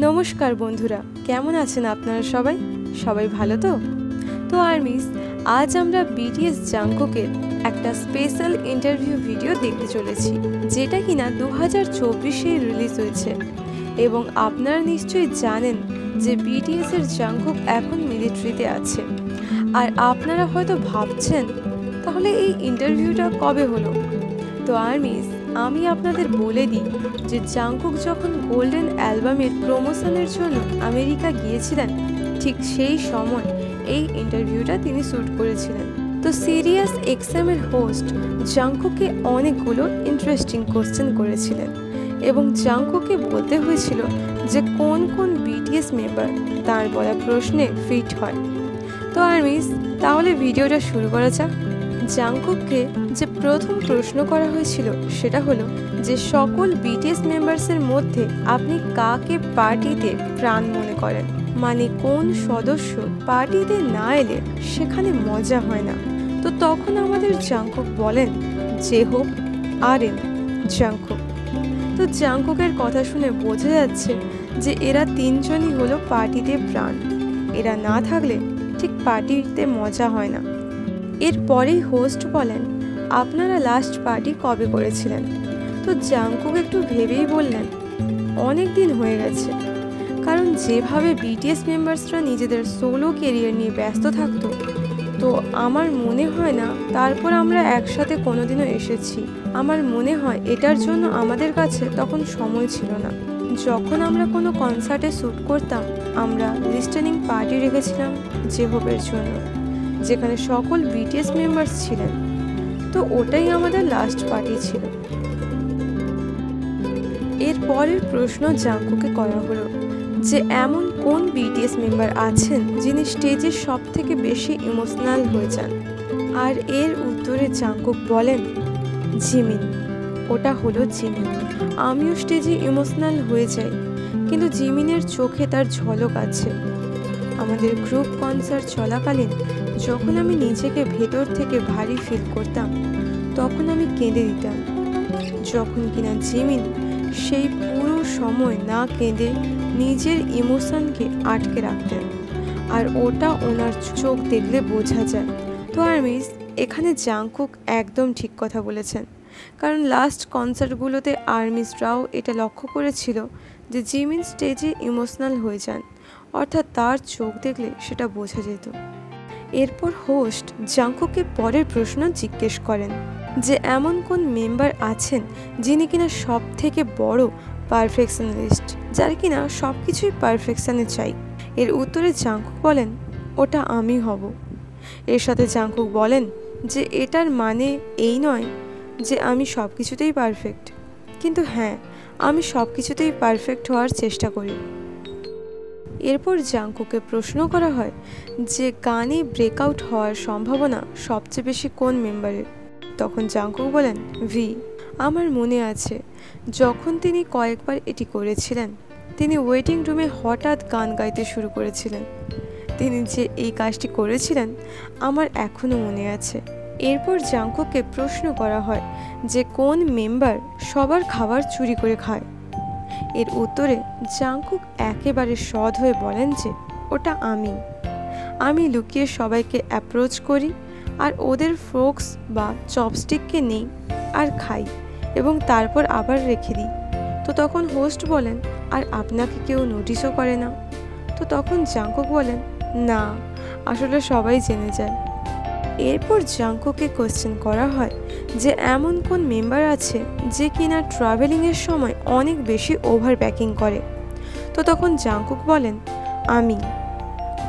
নমস্কার বন্ধুরা, কেমন আছেন আপনারা সবাই? সবাই ভালো তো? আর্মিস, আজ আমরা বিটিএস জাংকুকের একটা স্পেশাল ইন্টারভিউ ভিডিও দেখতে চলেছি, যেটা কিনা 2024-এ রিলিজ হয়েছে। এবং আপনারা নিশ্চয়ই জানেন যে বিটিএস এর জাংকুক এখন মিলিটারিতে আছে। আর আপনারা হয়তো ভাবছেন, তাহলে এই ইন্টারভিউটা কবে হলো? আর্মিস, আমি আপনাদের বলে দিই যে জাংকুক যখন গোল্ডেন অ্যালবামের প্রমোশনের জন্য আমেরিকা গিয়েছিলেন, ঠিক সেই সময় এই ইন্টারভিউটা তিনি শ্যুট করেছিলেন। সিরিয়াস এক্সএম এর হোস্ট জাংকুককে অনেকগুলো ইন্টারেস্টিং কোশ্চেন করেছিলেন এবং জাংকুককে বলতে হয়েছিল যে কোন কোন বিটিএস মেম্বার তার বলা প্রশ্নে ফিট হয়। আর্মিস, তাহলে ভিডিওটা শুরু করা যাক। জাংকুককে যে প্রথম প্রশ্ন করা হয়েছিল সেটা হলো যে সকল বিটিএস মেম্বার্সের মধ্যে আপনি কাকে পার্টিতে প্রাণ মনে করেন, মানে কোন সদস্য পার্টিতে না এলে সেখানে মজা হয় না। তখন আমাদের জাংকুক বলেন জেহোপ আরএম জাংকুক। জাংকুকের কথা শুনে বোঝা যাচ্ছে যে এরা তিনজনই হলো পার্টিতে প্রাণ। এরা না থাকলে ঠিক পার্টিতে মজা হয় না। এরপরেই হোস্ট বলেন, আপনারা লাস্ট পার্টি কবে করেছিলেন? জাংকুক একটু ভেবেই বললেন, অনেক দিন হয়ে গেছে। কারণ যেভাবে বিটিএস মেম্বার্সরা নিজেদের সোলো কেরিয়ার নিয়ে ব্যস্ত থাকতো, আমার মনে হয় না তারপর আমরা একসাথে কোনোদিনও এসেছি। আমার মনে হয় এটার জন্য আমাদের কাছে তখন সময় ছিল না। যখন আমরা কোনো কনসার্টে শ্যুট করতাম, আমরা লিস্টেনিং পার্টি রেখেছিলাম জেহোপের জন্য, যেখানে সকল বিটিএস মেম্বার্স ছিলেন। ওটাই আমাদের লাস্ট পার্টি ছিল। এর পরের প্রশ্ন জাংকুকে করা হলো যে এমন কোন বিটিএস মেম্বার আছেন যিনি স্টেজে সব থেকে বেশি ইমোশনাল হয়ে যান। আর এর উত্তরে জাংকুক বলেন জিমিন। ওটা হলো জিমিন। আমিও স্টেজে ইমোশনাল হয়ে যাই, কিন্তু জিমিনের চোখে তার ঝলক আছে। আমাদের গ্রুপ কনসার্ট চলাকালীন যখন আমি নিজেকে ভেতর থেকে ভারী ফিল করতাম, তখন আমি কেঁদে দিতাম। যখন কিনা জিমিন সেই পুরো সময় না কেঁদে নিজের ইমোশনকে আটকে রাখতেন, আর ওটা ওনার চোখ দেখলে বোঝা যায়। আর্মিস, এখানে জাংকুক একদম ঠিক কথা বলেছেন। কারণ লাস্ট কনসার্টগুলোতে আর্মিসরাও এটা লক্ষ্য করেছিল যে জিমিন স্টেজে ইমোশনাল হয়ে যান, অর্থাৎ তার চোখ দেখলে সেটা বোঝা যেত। এরপর হোস্ট জাংকুককে পরের প্রশ্ন জিজ্ঞেস করেন যে এমন কোন মেম্বার আছেন যিনি কিনা সব থেকে বড় পারফেকশনিস্ট, যার কিনা সব কিছুই পারফেকশনে চাই। এর উত্তরে জাংকুক বলেন, ওটা আমি হব। এর সাথে জাংকুক বলেন যে এটার মানে এই নয় যে আমি সব কিছুতেই পারফেক্ট, কিন্তু হ্যাঁ, আমি সব কিছুতেই পারফেক্ট হওয়ার চেষ্টা করি। এরপর জাংকুকে প্রশ্ন করা হয় যে গানে ব্রেকআউট হওয়ার সম্ভাবনা সবচেয়ে বেশি কোন মেম্বারের। তখন জাংকুক বলেন ভি। আমার মনে আছে যখন তিনি কয়েকবার এটি করেছিলেন, তিনি ওয়েটিং রুমে হঠাৎ গান গাইতে শুরু করেছিলেন। তিনি যে এই কাজটি করেছিলেন আমার এখনও মনে আছে। এরপর জাংকুককে প্রশ্ন করা হয় যে কোন মেম্বার সবার খাবার চুরি করে খায়। এর উত্তরে জাংকুক একেবারে সৎ হয়ে বলেন যে ওটা আমি লুকিয়ে সবাইকে অ্যাপ্রোচ করি আর ওদের ফোর্কস বা চপস্টিককে নেই আর খাই এবং তারপর আবার রেখে দিই। তখন হোস্ট বলেন, আর আপনাকে কেউ নোটিশও করে না? তখন জাংকুক বলেন, না, আসলে সবাই জেনে যায়। এরপর জাংকুককে কোশ্চেন করা হয় যে এমন কোন মেম্বার আছে যে কিনা ট্রাভেলিংয়ের সময় অনেক বেশি ওভার প্যাকিং করে। তখন জাংকুক বলেন,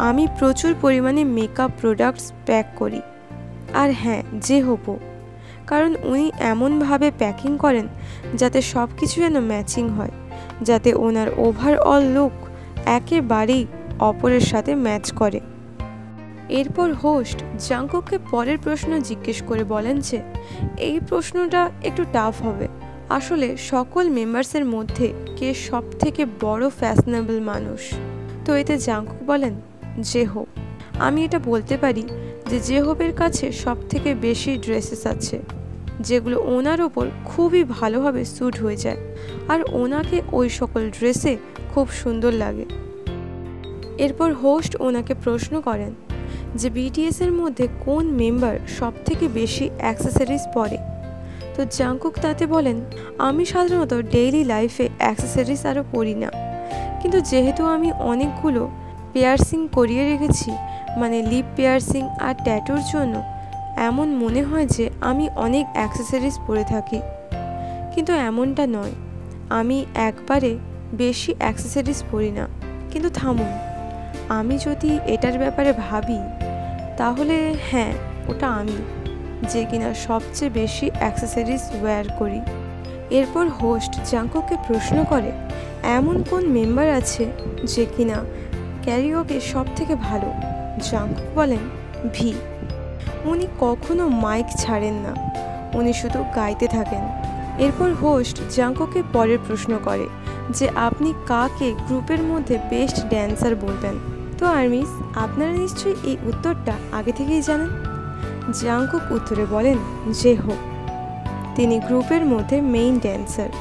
আমি প্রচুর পরিমাণে মেকআপ প্রোডাক্টস প্যাক করি। আর হ্যাঁ, জেহোপও, কারণ উনি এমনভাবে প্যাকিং করেন যাতে সব কিছু যেন ম্যাচিং হয়, যাতে ওনার ওভারঅল লুক একেবারেই অপরের সাথে ম্যাচ করে। এরপর হোস্ট জাংকুককে পরের প্রশ্ন জিজ্ঞেস করে বলেন যে এই প্রশ্নটা একটু টাফ হবে। আসলে সকল মেম্বার্সের মধ্যে কে সব থেকে বড় ফ্যাশনেবল মানুষ? এতে জাংকুক বলেন জেহোপ। আমি এটা বলতে পারি যে জেহোপের কাছে সব থেকে বেশি ড্রেসেস আছে, যেগুলো ওনার ওপর খুবই ভালোভাবে স্যুট হয়ে যায়, আর ওনাকে ওই সকল ড্রেসে খুব সুন্দর লাগে। এরপর হোস্ট ওনাকে প্রশ্ন করেন যে বিটিএস এর মধ্যে কোন মেম্বার সব থেকে বেশি অ্যাক্সেসরিজ পরে। তো জাংকুক তাতে বলেন, আমি সাধারণত ডেইলি লাইফে অ্যাক্সেসরিজ আরও পরি না, কিন্তু যেহেতু আমি অনেকগুলো পিয়ার্সিং করিয়ে রেখেছি, মানে লিপ পিয়ার্সিং আর ট্যাটুর জন্য, এমন মনে হয় যে আমি অনেক অ্যাক্সেসরিজ পরে থাকি। কিন্তু এমনটা নয়, আমি একবারে বেশি অ্যাক্সেসরিজ পরি না। কিন্তু থামুন, আমি যদি এটার ব্যাপারে ভাবি তাহলে হ্যাঁ, ওটা আমি যে কিনা সবচেয়ে বেশি অ্যাক্সেসরিজ ওয়্যার করি। এরপর হোস্ট জাংকুককে প্রশ্ন করে এমন কোন মেম্বার আছে যে কিনা ক্যারিওকে সব থেকে ভালো। জাংকুক বলেন ভি। উনি কখনো মাইক ছাড়েন না, উনি শুধু গাইতে থাকেন। এরপর হোস্ট জাংকুককে পরের প্রশ্ন করে যে আপনি কাকে গ্রুপের মধ্যে বেস্ট ড্যান্সার বলবেন। তো আর্মিস, আপনারা নিশ্চয়ই এই উত্তরটা আগে থেকেই জানেন। জাংকুক উত্তরে বলেন জেহো, তিনি গ্রুপের মধ্যে মেইন ড্যান্সার।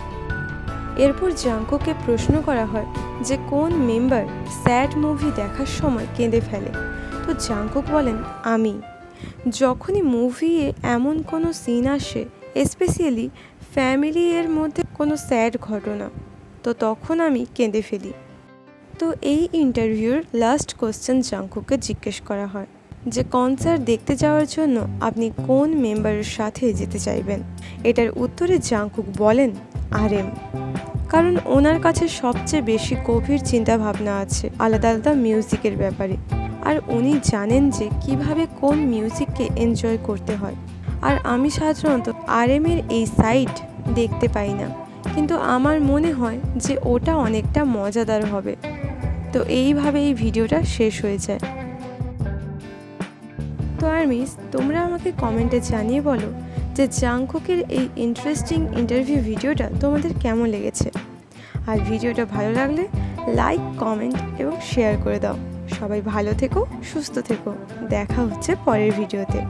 এরপর জাংকুককে প্রশ্ন করা হয় যে কোন মেম্বার স্যাড মুভি দেখার সময় কেঁদে ফেলে। তো জাংকুক বলেন আমি। যখনই মুভিয়ে এমন কোনো সিন আসে, স্পেশালি ফ্যামিলি এর মধ্যে কোনো স্যাড ঘটনা, তো তখন আমি কেঁদে ফেলি। তো এই ইন্টারভিউর লাস্ট কোশ্চেন জাংকুককে জিজ্ঞেস করা হয় যে কনসার্ট দেখতে যাওয়ার জন্য আপনি কোন মেম্বারের সাথে যেতে চাইবেন। এটার উত্তরে জাংকুক বলেন RM, কারণ ওনার কাছে সবচেয়ে বেশি গভীর চিন্তা ভাবনা আছে আলাদা আলাদা মিউজিকের ব্যাপারে, আর উনি জানেন যে কিভাবে কোন মিউজিককে এনজয় করতে হয়। আর আমি সাধারণত RM এর এই সাইড দেখতে পাই না, কিন্তু আমার মনে হয় যে ওটা অনেকটা মজাদার হবে। তো এইভাবে এই ভিডিওটা শেষ হয়ে যায়। তো আর্মিস, তোমরা আমাকে কমেন্টে জানিয়ে বলো যে জাংকুকের এই ইন্টারেস্টিং ইন্টারভিউ ভিডিওটা তোমাদের কেমন লেগেছে। আর ভিডিওটা ভালো লাগলে লাইক, কমেন্ট এবং শেয়ার করে দাও। সবাই ভালো থেকো, সুস্থ থেকো। দেখা হচ্ছে পরের ভিডিওতে।